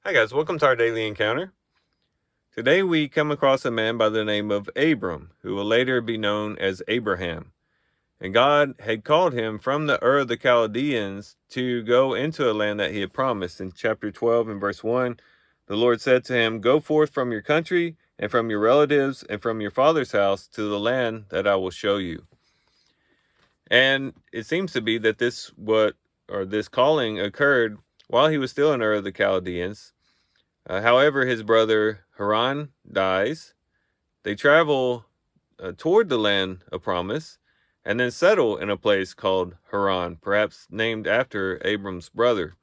Hi guys, welcome to our daily encounter. Today we come across a man by the name of Abram, who will later be known as Abraham. And God had called him from the Ur of the Chaldeans to go into a land that he had promised. In chapter 12 and verse 1, the Lord said to him, "Go forth from your country and from your relatives and from your father's house to the land that I will show you." And it seems to be that this calling occurred while he was still in Ur of the Chaldeans. However, his brother Haran dies. They travel toward the land of promise and then settle in a place called Haran, perhaps named after Abram's brother.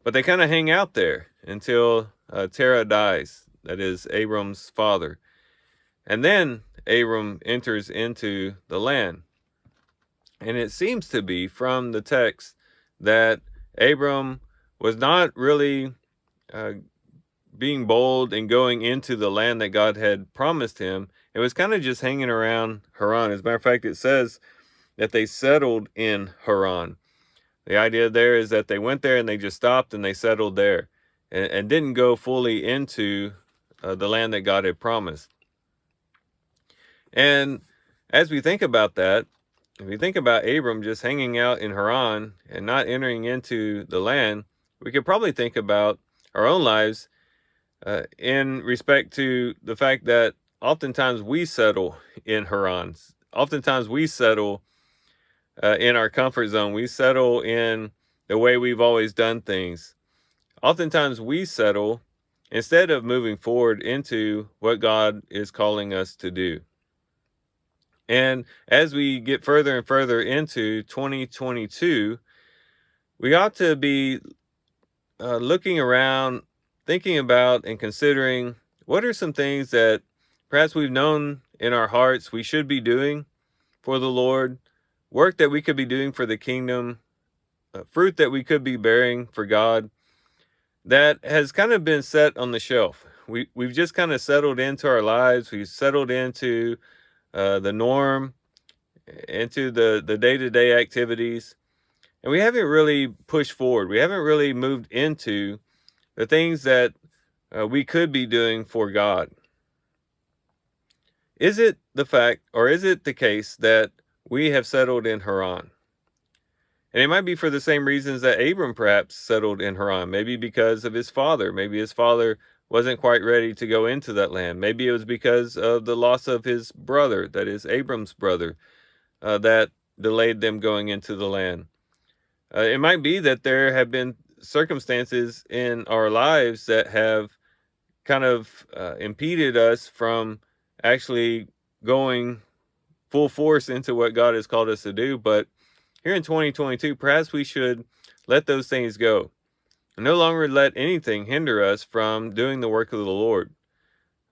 But they kind of hang out there until Terah dies, that is Abram's father. And then Abram enters into the land. And it seems to be from the text that Abram was not really uh, being bold and going into the land that God had promised him. It was kind of just hanging around Haran. As a matter of fact, it says that they settled in Haran. The idea there is that they went there and they just stopped and they settled there and didn't go fully into the land that God had promised. And as we think about that, if we think about Abram just hanging out in Haran and not entering into the land, we could probably think about our own lives in respect to the fact that oftentimes we settle in Haran. Oftentimes we settle in our comfort zone. We settle in the way we've always done things. Oftentimes we settle instead of moving forward into what God is calling us to do. And as we get further and further into 2022, we ought to be looking around, thinking about and considering what are some things that perhaps we've known in our hearts we should be doing for the Lord, work that we could be doing for the kingdom, fruit that we could be bearing for God that has kind of been set on the shelf. We've just kind of settled into our lives. We've settled into the norm, into the day-to-day activities, and we haven't really pushed forward. We haven't really moved into the things that we could be doing for God. Is it the fact, or is it the case that we have settled in Haran? And it might be for the same reasons that Abram perhaps settled in Haran. Maybe because of his father. Maybe his father wasn't quite ready to go into that land. Maybe it was because of the loss of his brother, that is Abram's brother, that delayed them going into the land. It might be that there have been circumstances in our lives that have kind of impeded us from actually going full force into what God has called us to do. But here in 2022, perhaps we should let those things go and no longer let anything hinder us from doing the work of the Lord.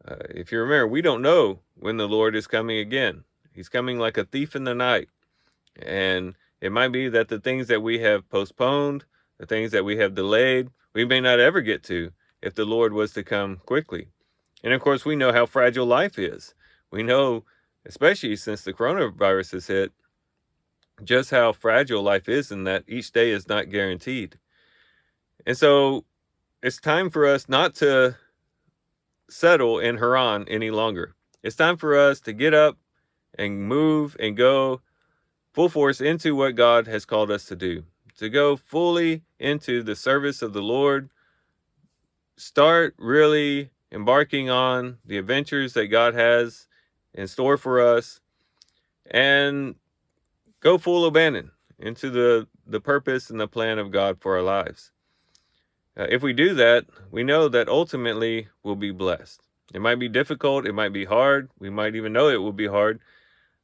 If you remember, we don't know when the Lord is coming again. He's coming like a thief in the night. And it might be that the things that we have postponed, the things that we have delayed, we may not ever get to if the Lord was to come quickly. And of course, we know how fragile life is. We know, especially since the coronavirus has hit, just how fragile life is and that each day is not guaranteed. And so it's time for us not to settle in Haran any longer. It's time for us to get up and move and go full force into what God has called us to do, to go fully into the service of the Lord, start really embarking on the adventures that God has in store for us, and go full abandon into the purpose and the plan of God for our lives. If we do that, we know that ultimately we'll be blessed. It might be difficult. It might be hard. We might even know it will be hard.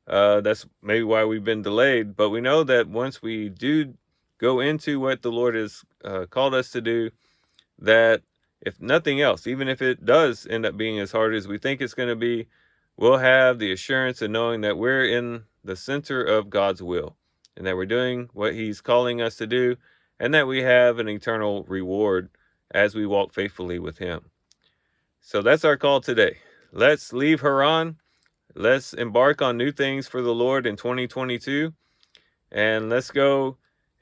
That's maybe why we've been delayed. But we know that once we do go into what the Lord has called us to do, that if nothing else, even if it does end up being as hard as we think it's going to be, we'll have the assurance of knowing that we're in the center of God's will and that we're doing what He's calling us to do and that we have an eternal reward as we walk faithfully with Him. So that's our call today. Let's leave Haran. Let's embark on new things for the Lord in 2022. And let's go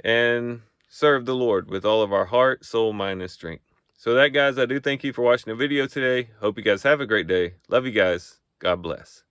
and serve the Lord with all of our heart, soul, mind, and strength. So that, guys, I do thank you for watching the video today. Hope you guys have a great day. Love you guys. God bless.